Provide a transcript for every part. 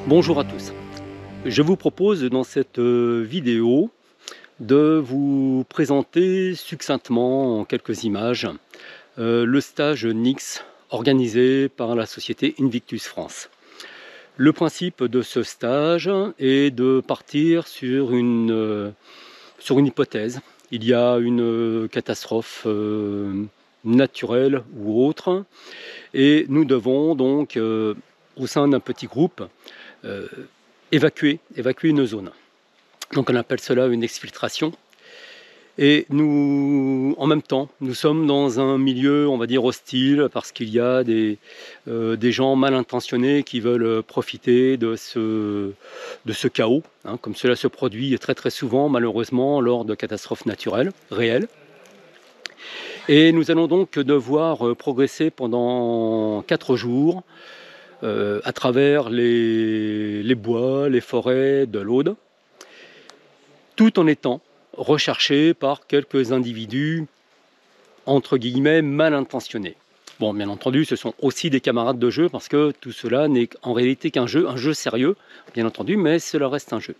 Bonjour à tous. Je vous propose dans cette vidéo de vous présenter succinctement en quelques images le stage NIX organisé par la société Invictus France. Le principe de ce stage est de partir sur une hypothèse. Il y a une catastrophe naturelle ou autre et nous devons donc au sein d'un petit groupe évacuer une zone. Donc on appelle cela une exfiltration. Et nous, en même temps, nous sommes dans un milieu, on va dire, hostile, parce qu'il y a des gens mal intentionnés qui veulent profiter de ce chaos, hein, comme cela se produit très très souvent, malheureusement, lors de catastrophes naturelles, réelles. Et nous allons donc devoir progresser pendant 4 jours, à travers les bois, les forêts de l'Aude, tout en étant recherché par quelques individus, entre guillemets, mal intentionnés. Bon, bien entendu, ce sont aussi des camarades de jeu, parce que tout cela n'est en réalité qu'un jeu sérieux, bien entendu, mais cela reste un jeu.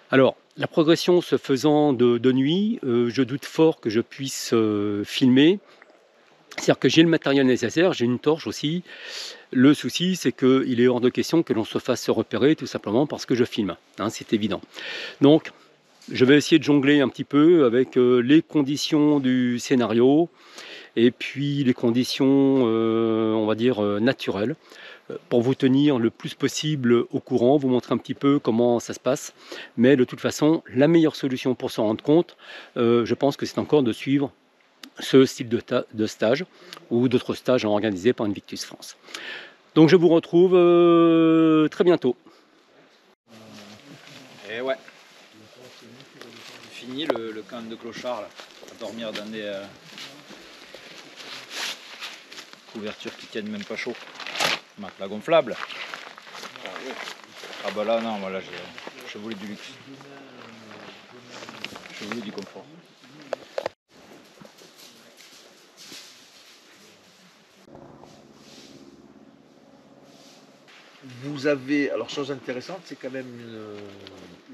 Alors, la progression se faisant de nuit, je doute fort que je puisse filmer. C'est-à-dire que j'ai le matériel nécessaire, j'ai une torche aussi. Le souci, c'est qu'il est hors de question que l'on se fasse repérer, tout simplement parce que je filme, hein, c'est évident. Donc, je vais essayer de jongler un petit peu avec les conditions du scénario et puis les conditions, on va dire, naturelles, pour vous tenir le plus possible au courant, vous montrer un petit peu comment ça se passe. Mais de toute façon, la meilleure solution pour s'en rendre compte, je pense que c'est encore de suivre ce style de stage ou d'autres stages organisés par Invictus France. Donc je vous retrouve très bientôt. Et ouais. Fini le camp de clochard là, à dormir dans des couvertures qui tiennent même pas chaud. Matelas gonflable. Ah bah là non, voilà, je voulais du luxe. Je voulais du confort. Vous avez, alors chose intéressante, c'est quand même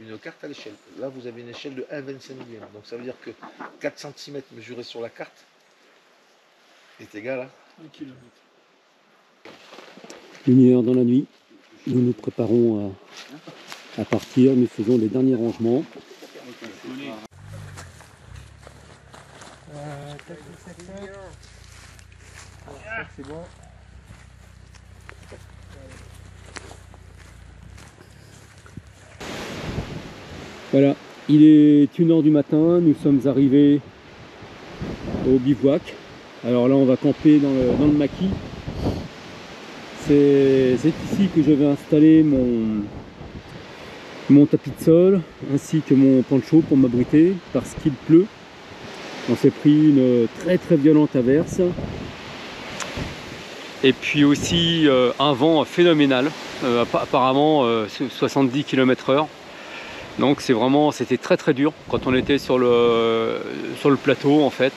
une carte à l'échelle. Là, vous avez une échelle de 1,25 mm. Donc ça veut dire que 4 cm mesurés sur la carte est égal à 1 km. Lumière dans la nuit, nous nous préparons à partir, nous faisons les derniers rangements. C'est bon. Voilà, il est 1 h du matin, nous sommes arrivés au bivouac. Alors là, on va camper dans le maquis. C'est ici que je vais installer mon tapis de sol ainsi que mon poncho pour m'abriter parce qu'il pleut. On s'est pris une très très violente averse et puis aussi un vent phénoménal, apparemment 70 km/h. Donc c'était très très dur quand on était sur le plateau en fait.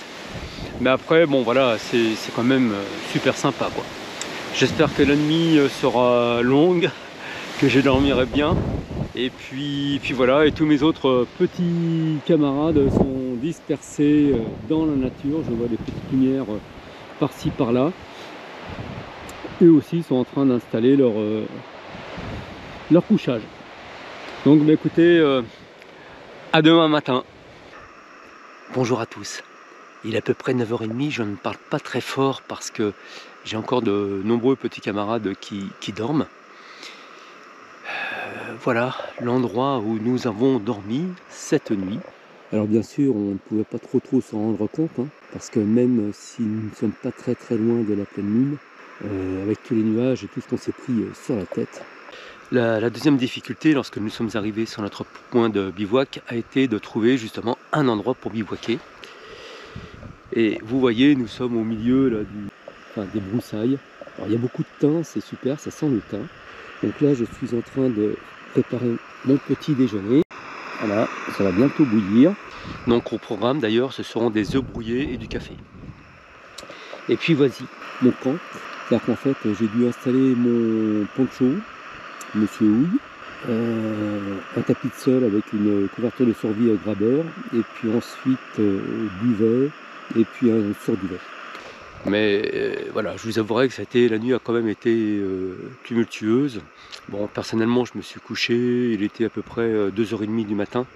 Mais après, bon voilà, c'est quand même super sympa quoi. J'espère que la nuit sera longue, que je dormirai bien. Et puis voilà, et tous mes autres petits camarades sont dispersés dans la nature. Je vois des petites lumières par-ci par-là. Eux aussi sont en train d'installer leur couchage. Donc bah, écoutez, à demain matin. Bonjour à tous. Il est à peu près 9h30, je ne parle pas très fort parce que j'ai encore de nombreux petits camarades qui dorment. Voilà l'endroit où nous avons dormi cette nuit. Alors bien sûr, on ne pouvait pas trop s'en rendre compte, hein, parce que même si nous ne sommes pas très très loin de la pleine lune, avec tous les nuages et tout ce qu'on s'est pris sur la tête. La deuxième difficulté, lorsque nous sommes arrivés sur notre point de bivouac, a été de trouver justement un endroit pour bivouaquer. Et vous voyez, nous sommes au milieu là, des broussailles. Alors il y a beaucoup de thym, c'est super, ça sent le thym. Donc là, je suis en train de préparer mon petit déjeuner. Voilà, ça va bientôt bouillir. Donc au programme d'ailleurs, ce seront des œufs brouillés et du café. Et puis voici mon camp. C'est-à-dire qu'en fait, j'ai dû installer mon poncho Monsieur Houille, un tapis de sol avec une couverture de survie à grabeur, et puis ensuite duvet, et puis un surduvet. Mais voilà, je vous avouerai que la nuit a quand même été tumultueuse. Bon, personnellement, je me suis couché, il était à peu près 2h30 du matin.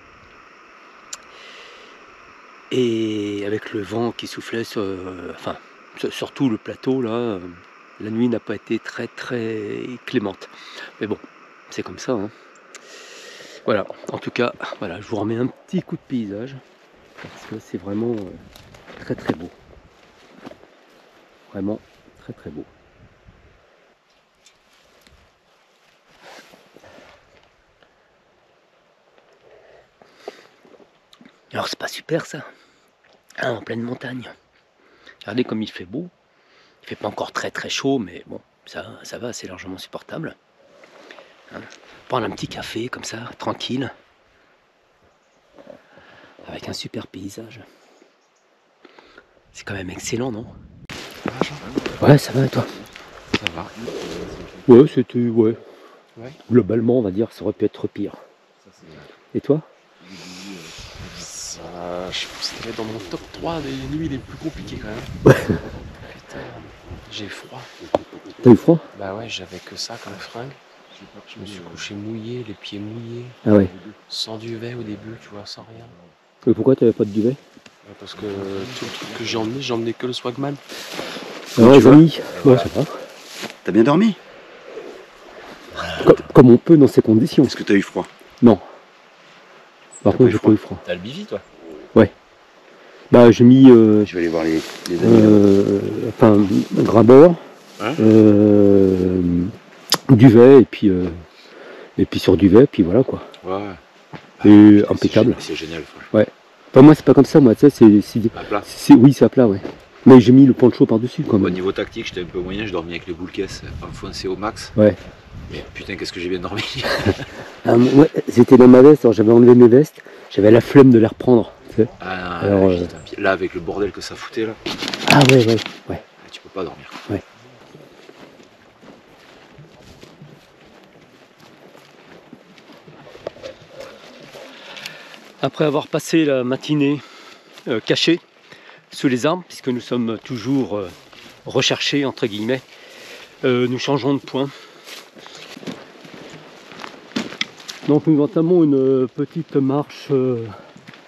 Et avec le vent qui soufflait sur tout le plateau, là, la nuit n'a pas été très clémente. Mais bon, c'est comme ça, hein. Voilà, en tout cas, voilà, je vous remets un petit coup de paysage, parce que c'est vraiment très beau. Vraiment très beau. Alors c'est pas super ça, hein, en pleine montagne. Regardez comme il fait beau. Il fait pas encore très chaud, mais bon, ça va, c'est largement supportable. Hein. Prendre un petit café comme ça, tranquille, avec un super paysage. C'est quand même excellent, non? Ouais, ça va et toi? Ça va. Ouais, c'était... Ouais. Globalement, on va dire, ça aurait pu être pire. Et toi? Ça, je pense que c'était dans mon top 3 des nuits les plus compliquées quand même. Putain, j'ai froid. T'as eu froid? Bah ouais, j'avais que ça comme fringue. Je me suis couché mouillé, les pieds mouillés, Ah ouais. sans duvet au début, tu vois, sans rien. Et pourquoi t'avais pas de duvet? Parce que tout le truc que j'ai emmené que le Swagman. Ah ouais, les amis, ouais, ça va. T'as bien dormi? Comme on peut dans ces conditions. Est-ce que t'as eu froid? Non. Par T'as contre, pas eu j'ai froid pas eu froid. T'as le bivy, toi? Bah, j'ai mis Je vais aller voir les amis. un grabeur, Hein duvet, et puis sur duvet, puis voilà quoi. Ouais. Et impeccable. C'est génial. Enfin, moi, c'est pas comme ça, moi, tu sais, À plat. oui, c'est à plat, ouais. Mais j'ai mis le poncho par-dessus quand Au même. niveau tactique, j'étais un peu moyen, je dormais avec les boules caisses enfoncées au max. Ouais. Mais putain, qu'est-ce que j'ai bien dormi. Ouais, j'étais dans ma veste, alors j'avais enlevé mes vestes, j'avais la flemme de les reprendre. Tu sais. Ah, Alors, putain, là, avec le bordel que ça foutait, là, Ah ouais. tu peux pas dormir. Ouais. Après avoir passé la matinée cachée sous les arbres, puisque nous sommes toujours recherchés, entre guillemets, nous changeons de point. Donc nous entamons une petite marche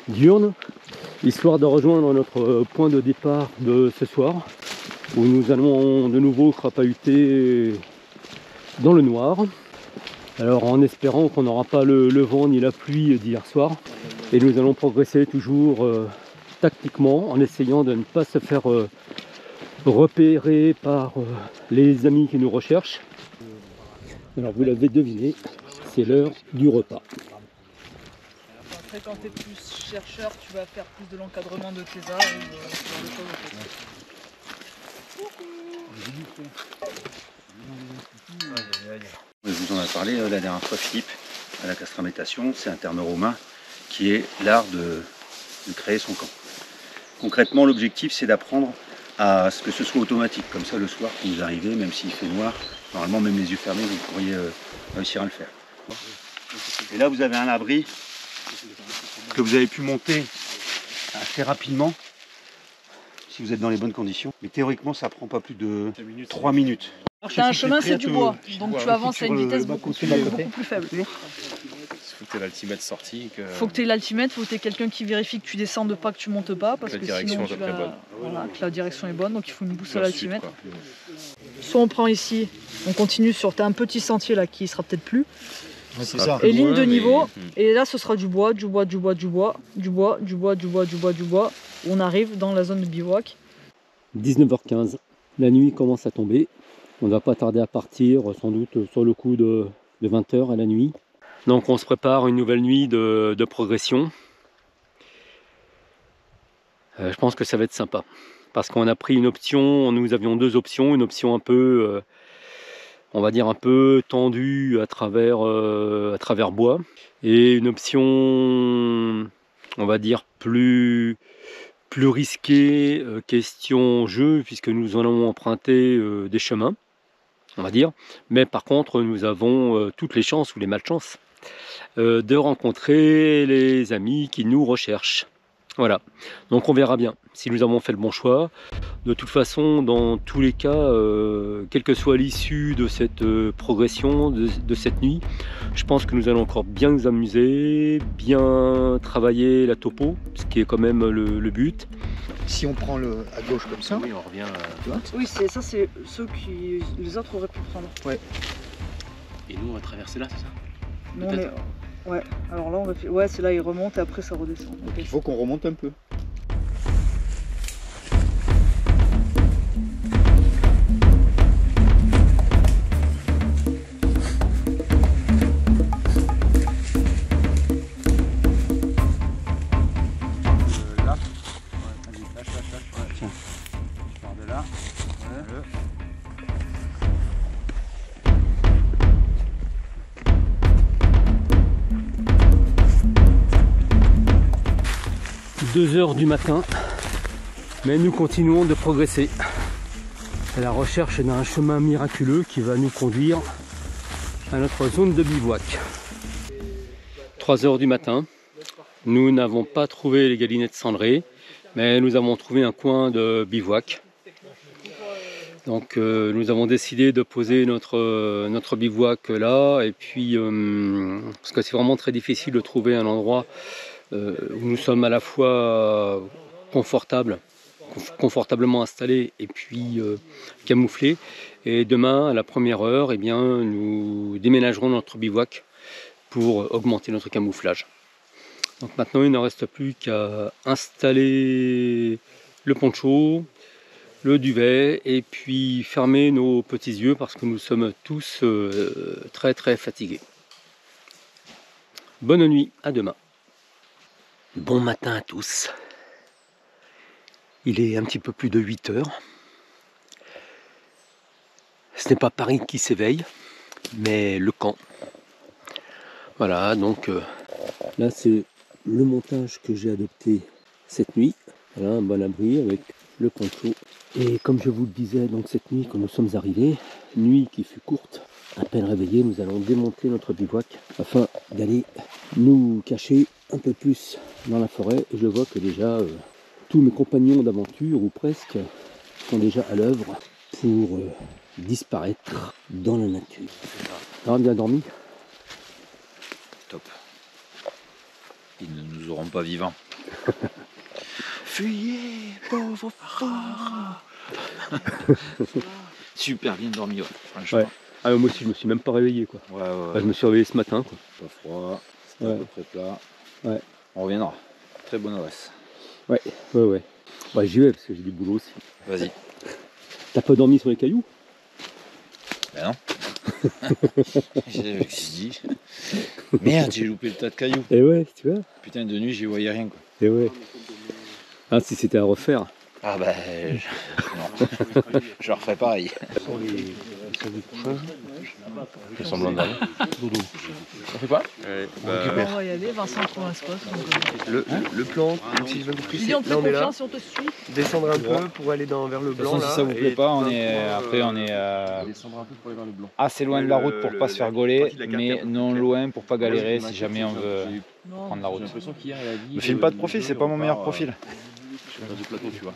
diurne, histoire de rejoindre notre point de départ de ce soir, où nous allons de nouveau crapahuter dans le noir. Alors en espérant qu'on n'aura pas le vent ni la pluie d'hier soir. Et nous allons progresser toujours tactiquement, en essayant de ne pas se faire repérer par les amis qui nous recherchent. Alors vous l'avez deviné, c'est l'heure du repas. Après, quand tu es plus chercheur, tu vas faire plus de l'encadrement de tes arbres ou ce genre de choses. Je vous en ai parlé la dernière fois, Philippe, à la castramétation. C'est un terme romain qui est l'art de créer son camp. Concrètement, l'objectif, c'est d'apprendre à ce que ce soit automatique. Comme ça, le soir, quand vous arrivez, même s'il fait noir, normalement, même les yeux fermés, vous pourriez réussir à le faire. Et là, vous avez un abri que vous avez pu monter assez rapidement, si vous êtes dans les bonnes conditions. Mais théoriquement, ça prend pas plus de 3 minutes. T'as un chemin, c'est du bois, donc tu avances à une vitesse beaucoup plus faible. Faut que tu aies l'altimètre sorti. Faut que tu aies l'altimètre, faut que tu aies quelqu'un qui vérifie que tu descendes pas, que tu montes pas, parce que sinon que la direction est bonne, donc il faut une boussole altimètre. Soit on prend ici, on continue sur, t'as un petit sentier là qui sera peut-être plus. C'est ça. Et ligne de niveau, et là ce sera du bois, du bois, du bois, du bois, du bois, du bois, du bois, du bois, du bois. On arrive dans la zone de bivouac. 19h15, la nuit commence à tomber. On ne va pas tarder à partir, sans doute sur le coup de 20h à la nuit. Donc on se prépare une nouvelle nuit de progression. Je pense que ça va être sympa. Parce qu'on a pris une option, nous avions deux options. Une option un peu, on va dire un peu tendue à travers bois. Et une option, on va dire plus risquée, question jeu, puisque nous allons emprunter des chemins. on va dire. Mais par contre, nous avons toutes les chances ou les malchances de rencontrer les amis qui nous recherchent. Voilà, donc on verra bien si nous avons fait le bon choix. De toute façon, dans tous les cas, quelle que soit l'issue de cette progression, de cette nuit, je pense que nous allons encore bien nous amuser, bien travailler la topo, ce qui est quand même le but. Si on prend le à gauche comme ça, Oui, on revient. tu vois. Oui, c'est ça, c'est ceux qui les autres auraient pu prendre. Ouais. Et nous, on va traverser là, c'est ça? Nous, on est... Ouais, alors là on va faire... Ouais, c'est là, il remonte et après ça redescend. Donc il faut qu'on remonte un peu. Là. Ouais, lâche. Ouais. Tiens. Je pars de là. Ouais. 2 heures du matin, mais nous continuons de progresser à la recherche d'un chemin miraculeux qui va nous conduire à notre zone de bivouac. 3 heures du matin, nous n'avons pas trouvé les galinettes cendrées, mais nous avons trouvé un coin de bivouac. Donc nous avons décidé de poser notre bivouac là, et puis parce que c'est vraiment très difficile de trouver un endroit où nous sommes à la fois confortablement installés et puis camouflés. Et demain, à la première heure, eh bien, nous déménagerons notre bivouac pour augmenter notre camouflage. Donc maintenant, il ne reste plus qu'à installer le poncho, le duvet, et puis fermer nos petits yeux parce que nous sommes tous très très fatigués. Bonne nuit, à demain. Bon matin à tous. Il est un petit peu plus de 8 heures. Ce n'est pas Paris qui s'éveille, mais le camp. Voilà, donc là c'est le montage que j'ai adopté cette nuit. Voilà, un bon abri avec le poncho. Et comme je vous le disais, donc cette nuit quand nous sommes arrivés, nuit qui fut courte, à peine réveillés, nous allons démonter notre bivouac afin d'aller nous cacher un peu plus dans la forêt. Et je vois que déjà tous mes compagnons d'aventure, ou presque, sont déjà à l'œuvre pour disparaître dans la nature. Ah, bien dormi? Top. Ils ne nous auront pas vivants. Fuyez, pauvre phare. Super bien dormi, ouais, franchement. Ouais. Ah, moi aussi je me suis même pas réveillé quoi. Ouais. Enfin, je me suis réveillé ce matin quoi. Pas froid, c'était à peu près plat. Ouais. On reviendra. Très bonne adresse. Ouais. Bah, j'y vais parce que j'ai du boulot aussi. Vas-y. T'as pas dormi sur les cailloux? Ben non. J'ai dit. Merde, j'ai loupé le tas de cailloux. Et ouais, tu vois. Putain, de nuit, j'y voyais rien quoi. Et ouais. Ah, si c'était à refaire. Ah bah, non. Je referai pareil. Il semblant d'aller. Dodo. On fait quoi? On va y aller, Vincent trouve un spot. Le plan, si je veux plus, Dis, on te fait là on est là, confiance si on te suit. descendre un peu pour aller vers le De toute blanc. façon, si là, ça vous plaît et pas, on tout est, d'un coup, après on est Descendre un peu pour aller vers le blanc. assez loin de la route pour pas se faire gauler, mais non loin pour pas galérer si jamais on veut Non. prendre la route. J'ai l'impression qu'hier elle a dit. Me filme pas de profil, c'est pas mon meilleur profil. Sur du plateau, tu vois.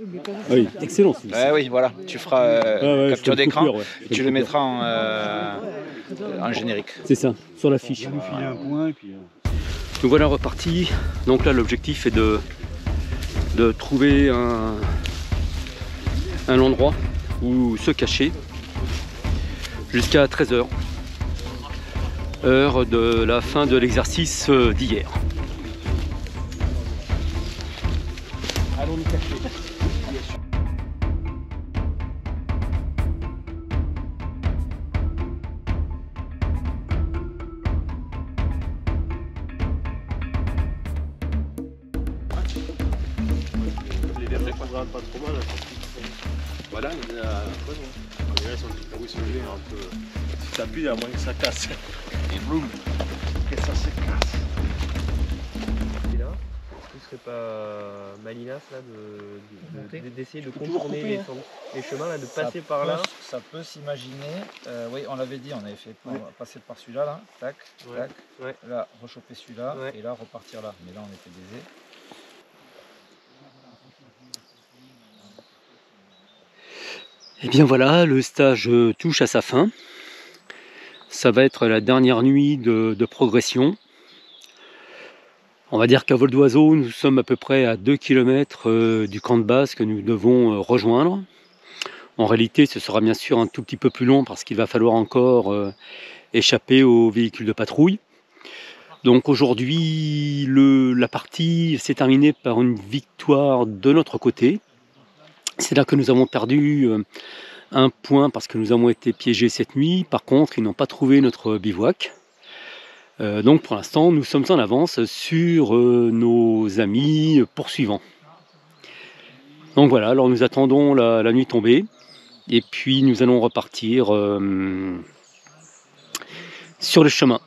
Ah oui, excellent. Ouais, oui, voilà, tu feras Ouais, capture d'écran ouais. et tu le mettras en générique. C'est ça, sur la fiche. un point et puis. Nous voilà repartis. Donc là l'objectif est de trouver un endroit où se cacher jusqu'à 13h, heure de la fin de l'exercice d'hier. Allons nous cacher. Pas trop mal. Voilà, il y en a quoi non? Les gars, ils sont levés un peu. Si t'appuies, à moins que ça casse. Et boum! Que ça se casse. Et là, serait pas malinasse là d'essayer de contourner les chemins, là, de passer par là? Ça peut s'imaginer. Oui, on l'avait dit, on avait fait passer par celui-là, là, tac, tac. Là, rechoper celui-là, et là, repartir là. Mais là, on était baisé. Et bien voilà, le stage touche à sa fin. Ça va être la dernière nuit de progression. On va dire qu'à vol d'oiseau, nous sommes à peu près à 2 km du camp de base que nous devons rejoindre. En réalité, ce sera bien sûr un tout petit peu plus long parce qu'il va falloir encore échapper aux véhicules de patrouille. Donc aujourd'hui, la partie s'est terminée par une victoire de notre côté. C'est là que nous avons perdu un point parce que nous avons été piégés cette nuit. Par contre, ils n'ont pas trouvé notre bivouac. Donc pour l'instant, nous sommes en avance sur nos amis poursuivants. Donc voilà, alors nous attendons la nuit tombée. Et puis nous allons repartir sur le chemin.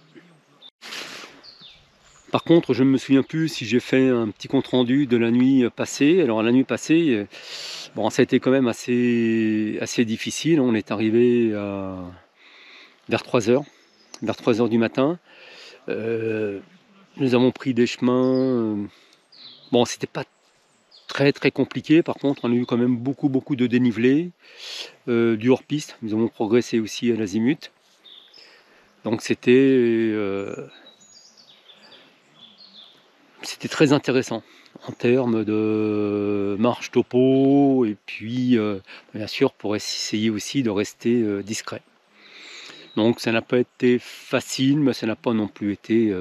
Par contre, je ne me souviens plus si j'ai fait un petit compte rendu de la nuit passée. Alors la nuit passée, bon, ça a été quand même assez difficile. On est arrivé vers 3h du matin. Nous avons pris des chemins. Bon, c'était pas très compliqué. Par contre, on a eu quand même beaucoup de dénivelé, du hors-piste. Nous avons progressé aussi à l'azimut. Donc c'était très intéressant en termes de marche topo et puis bien sûr pour essayer aussi de rester discret. Donc ça n'a pas été facile, mais ça n'a pas non plus été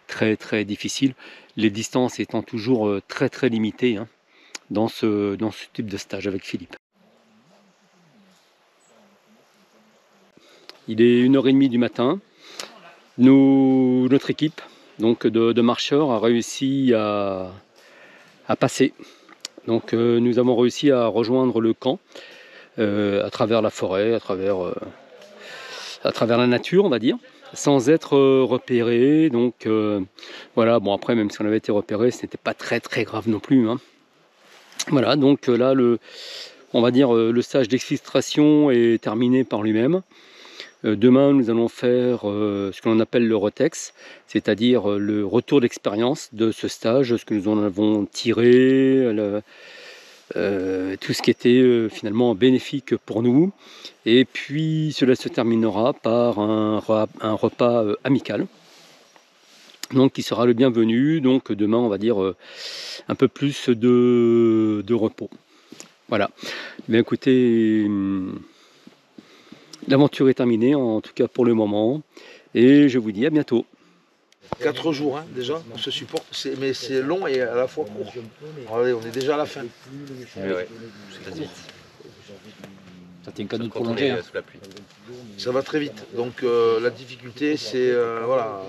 très difficile. Les distances étant toujours très limitées hein, dans ce type de stage avec Philippe. Il est 1h30 du matin. Notre équipe donc de marcheurs a réussi à passer. Donc nous avons réussi à rejoindre le camp à travers la forêt, à travers la nature, on va dire, sans être repérés. Donc voilà, bon après, même si on avait été repéré, ce n'était pas très grave non plus. Hein. Voilà, donc là, on va dire le stage d'exfiltration est terminé par lui-même. Demain, nous allons faire ce que l'on appelle le retex, c'est-à-dire le retour d'expérience de ce stage, ce que nous en avons tiré, tout ce qui était finalement bénéfique pour nous. Et puis cela se terminera par un repas amical, donc qui sera le bienvenu. Donc demain, on va dire un peu plus de repos. Voilà. Bien écoutez, l'aventure est terminée, en tout cas pour le moment, et je vous dis à bientôt. 4 jours hein, déjà, on se supporte, mais c'est long et à la fois court. Allez, on est déjà à la fin. Ouais. Ça tient qu'à nous de prolonger. Hein. Ça va très vite. Donc la difficulté, c'est voilà,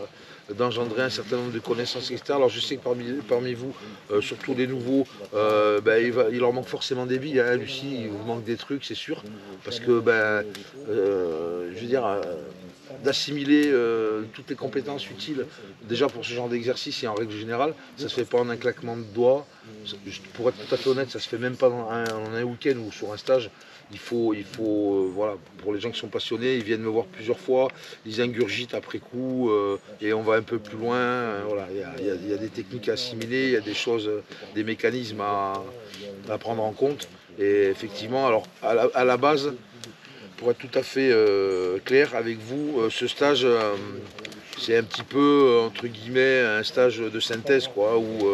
d'engendrer un certain nombre de connaissances, etc. Alors je sais que parmi vous, surtout les nouveaux, il leur manque forcément des billes. Hein. Lucie, il vous manque des trucs, c'est sûr. Parce que, je veux dire, d'assimiler toutes les compétences utiles, déjà pour ce genre d'exercice et en règle générale, ça se fait pas en un claquement de doigts. Pour être tout à fait honnête, ça se fait même pas en un week-end ou sur un stage. Il faut voilà, pour les gens qui sont passionnés, ils viennent me voir plusieurs fois, ils ingurgitent après coup et on va un peu plus loin. Voilà, il y a des techniques à assimiler, il y a des choses, des mécanismes à prendre en compte. Et effectivement, alors à la base, pour être tout à fait clair avec vous, ce stage, c'est un petit peu, entre guillemets, un stage de synthèse, quoi, où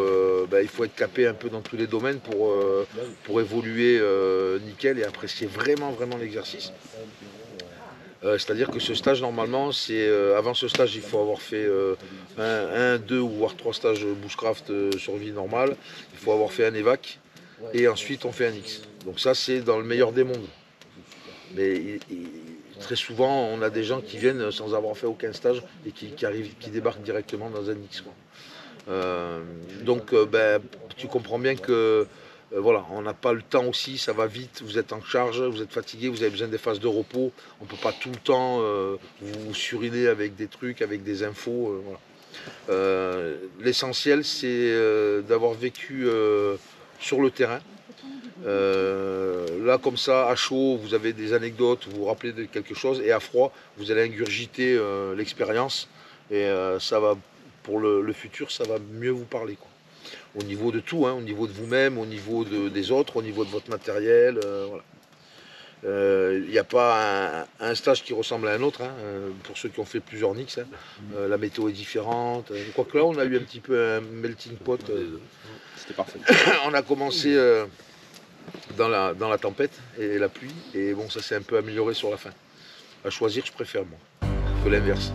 il faut être capé un peu dans tous les domaines pour évoluer nickel et apprécier vraiment l'exercice. C'est-à-dire que ce stage, normalement, avant ce stage, il faut avoir fait 1, 2 ou voire 3 stages bushcraft survie normale. Il faut avoir fait un évac et ensuite on fait un X. Donc ça, c'est dans le meilleur des mondes. Mais très souvent, on a des gens qui viennent sans avoir fait aucun stage et qui débarquent directement dans un X. Donc, tu comprends bien que voilà, on n'a pas le temps aussi, ça va vite, vous êtes en charge, vous êtes fatigué, vous avez besoin des phases de repos. On ne peut pas tout le temps vous suriner avec des trucs, avec des infos. Voilà. L'essentiel, c'est d'avoir vécu sur le terrain. Là, comme ça, à chaud, vous avez des anecdotes, vous vous rappelez de quelque chose, et à froid, vous allez ingurgiter l'expérience, et ça va, pour le futur, ça va mieux vous parler, quoi. Au niveau de tout, hein, au niveau de vous-même, au niveau des autres, au niveau de votre matériel, voilà. Il n'y a pas un stage qui ressemble à un autre, hein, pour ceux qui ont fait plusieurs Nix, hein. La météo est différente, quoique là on a eu un petit peu un melting pot. C'était parfait. On a commencé dans la tempête et la pluie, et bon, ça s'est un peu amélioré sur la fin. À choisir, je préfère moi que l'inverse.